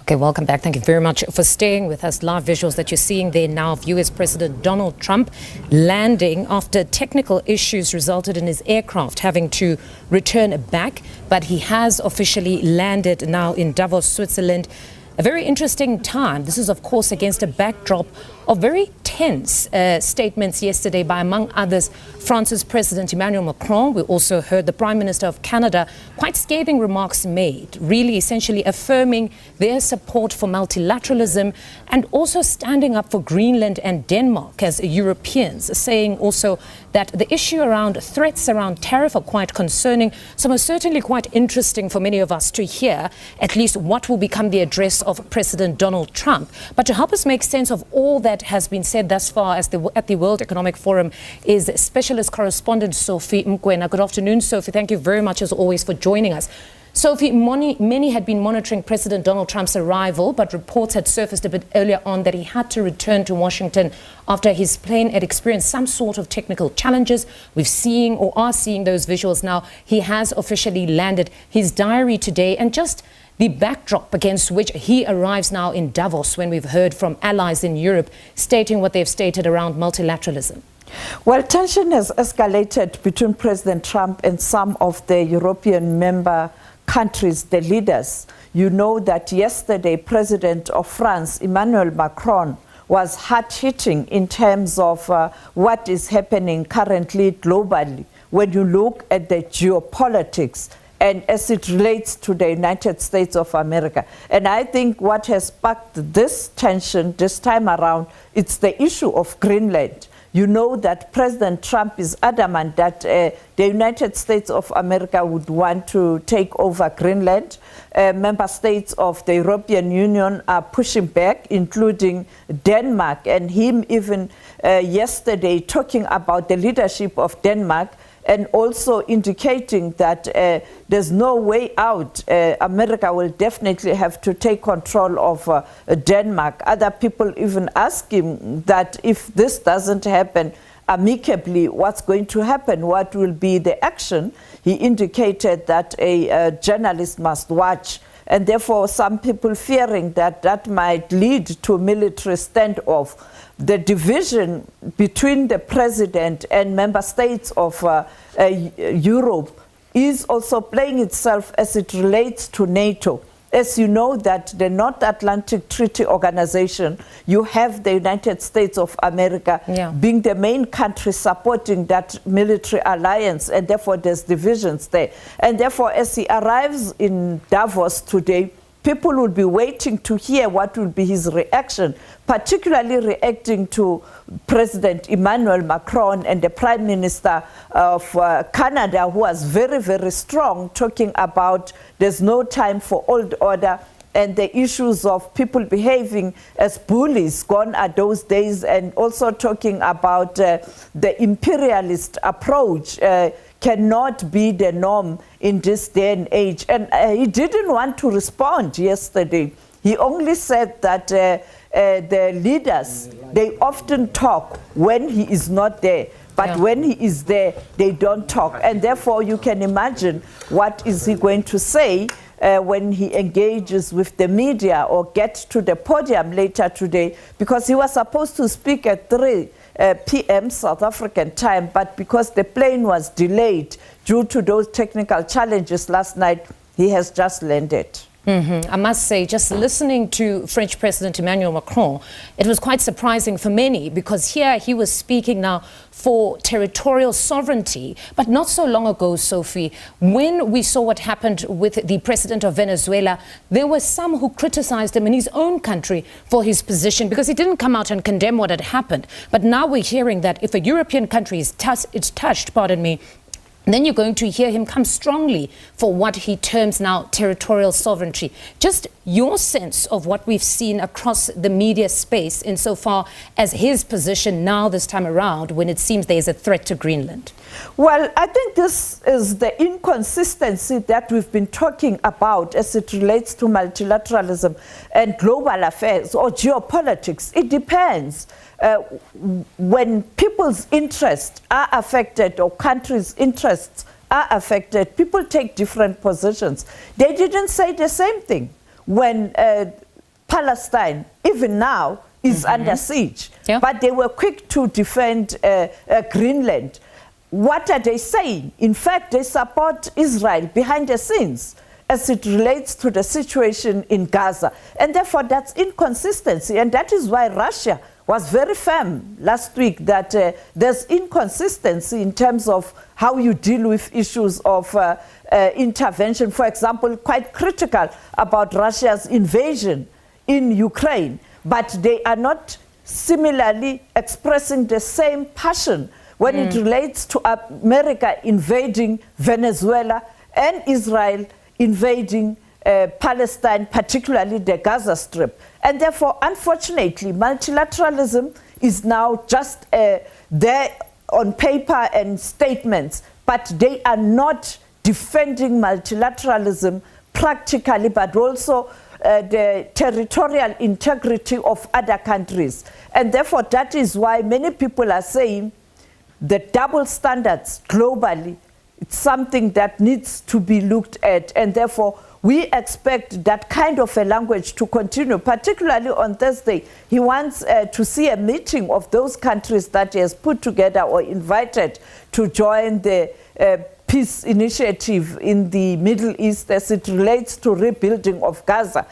Okay, welcome back. Thank you very much for staying with us. Live visuals that you're seeing there now of US President Donald Trump landing after technical issues resulted in his aircraft having to return back. But he has officially landed now in Davos, Switzerland. A very interesting time. This is, of course, against a backdrop of very tense statements yesterday by, among others, France's President Emmanuel Macron. We also heard the Prime Minister of Canada, quite scathing remarks made, really essentially affirming their support for multilateralism and also standing up for Greenland and Denmark as Europeans, saying also that the issue around threats around tariff are quite concerning. So most certainly quite interesting for many of us to hear at least what will become the address of President Donald Trump. But to help us make sense of all that has been said thus far at the World Economic Forum is specialist correspondent Sophie Mokoena. Good afternoon, Sophie. Thank you very much, as always, for joining us. Sophie, many had been monitoring President Donald Trump's arrival, but reports had surfaced a bit earlier on that he had to return to Washington after his plane had experienced some sort of technical challenges. We've seen or are seeing those visuals now. He has officially landed. His diary today and just the backdrop against which he arrives now in Davos, when we've heard from allies in Europe stating what they've stated around multilateralism. Well, tension has escalated between President Trump and some of the European member countries, the leaders. You know that yesterday, President of France, Emmanuel Macron, was hard-hitting in terms of what is happening currently globally when you look at the geopolitics and as it relates to the United States of America. And I think what has sparked this tension this time around, it's the issue of Greenland. You know that President Trump is adamant that the United States of America would want to take over Greenland. Member states of the European Union are pushing back, including Denmark, and him even yesterday talking about the leadership of Denmark and also indicating that there's no way out. America will definitely have to take control of Denmark. Other people even ask him that if this doesn't happen amicably, what's going to happen? What will be the action? He indicated that a journalist must watch. And therefore, some people fearing that that might lead to a military standoff. The division between the president and member states of Europe is also playing itself as it relates to NATO. As you know that the North Atlantic Treaty Organization, you have the United States of America being the main country supporting that military alliance, and therefore there's divisions there. And therefore, as he arrives in Davos today, people will be waiting to hear what will be his reaction, particularly reacting to President Emmanuel Macron and the Prime Minister of Canada, who was very, very strong, talking about there's no time for old order and the issues of people behaving as bullies. Gone are those days, and also talking about the imperialist approach cannot be the norm in this day and age. And he didn't want to respond yesterday. He only said that the leaders, they often talk when he is not there. But when he is there, they don't talk. And therefore, you can imagine what is he going to say when he engages with the media or gets to the podium later today, because he was supposed to speak at 3 p.m. South African time, but because the plane was delayed due to those technical challenges last night, he has just landed. I must say, just listening to French President Emmanuel Macron, it was quite surprising for many, because here he was speaking now for territorial sovereignty. But not so long ago, Sophie, when we saw what happened with the president of Venezuela, there were some who criticized him in his own country for his position, because he didn't come out and condemn what had happened. But now we're hearing that if a European country is touched, then you're going to hear him come strongly for what he terms now territorial sovereignty. Just your sense of what we've seen across the media space insofar as his position now this time around when it seems there's a threat to Greenland. Well, I think this is the inconsistency that we've been talking about as it relates to multilateralism and global affairs or geopolitics. It depends. When people's interests are affected or countries' interests are affected, people take different positions. They didn't say the same thing when Palestine, even now, is under siege. Yeah. But they were quick to defend Greenland. What are they saying? In fact, they support Israel behind the scenes as it relates to the situation in Gaza. And therefore, that's inconsistency. And that is why Russia was very firm last week that there's inconsistency in terms of how you deal with issues of intervention. For example, quite critical about Russia's invasion in Ukraine. But they are not similarly expressing the same passion when it relates to America invading Venezuela and Israel invading Palestine, particularly the Gaza Strip. And therefore, unfortunately, multilateralism is now just there on paper and statements, but they are not defending multilateralism practically, but also the territorial integrity of other countries. And therefore, that is why many people are saying the double standards globally, it's something that needs to be looked at. And therefore, we expect that kind of a language to continue, particularly on Thursday. He wants to see a meeting of those countries that he has put together or invited to join the peace initiative in the Middle East as it relates to rebuilding of Gaza.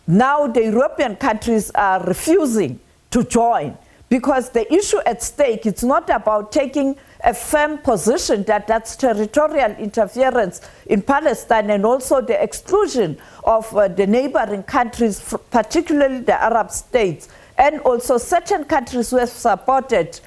Now the European countries are refusing to join because the issue at stake, it's not about taking a firm position that that's territorial interference in Palestine and also the exclusion of the neighboring countries, particularly the Arab states, and also certain countries who have supported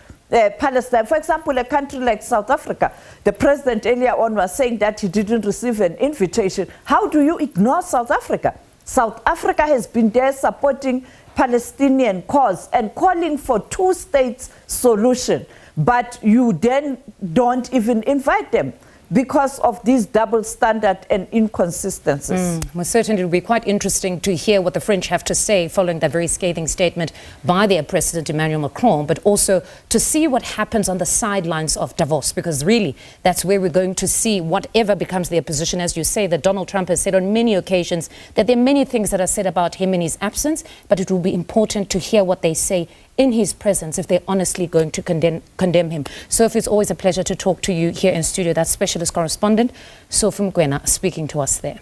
Palestine. For example, a country like South Africa, the president earlier on was saying that he didn't receive an invitation. How do you ignore South Africa? South Africa has been there supporting Palestinian cause and calling for two-state solution, but you then don't even invite them because of these double standard and inconsistencies. Well, certainly it will be quite interesting to hear what the French have to say following that very scathing statement by their President Emmanuel Macron, but also to see what happens on the sidelines of Davos, because really that's where we're going to see whatever becomes their position. As you say, that Donald Trump has said on many occasions that there are many things that are said about him in his absence, but it will be important to hear what they say in his presence if they're honestly going to condemn him. Sophie, it's always a pleasure to talk to you here in studio. That's specialist correspondent Sophie Mokoena speaking to us there.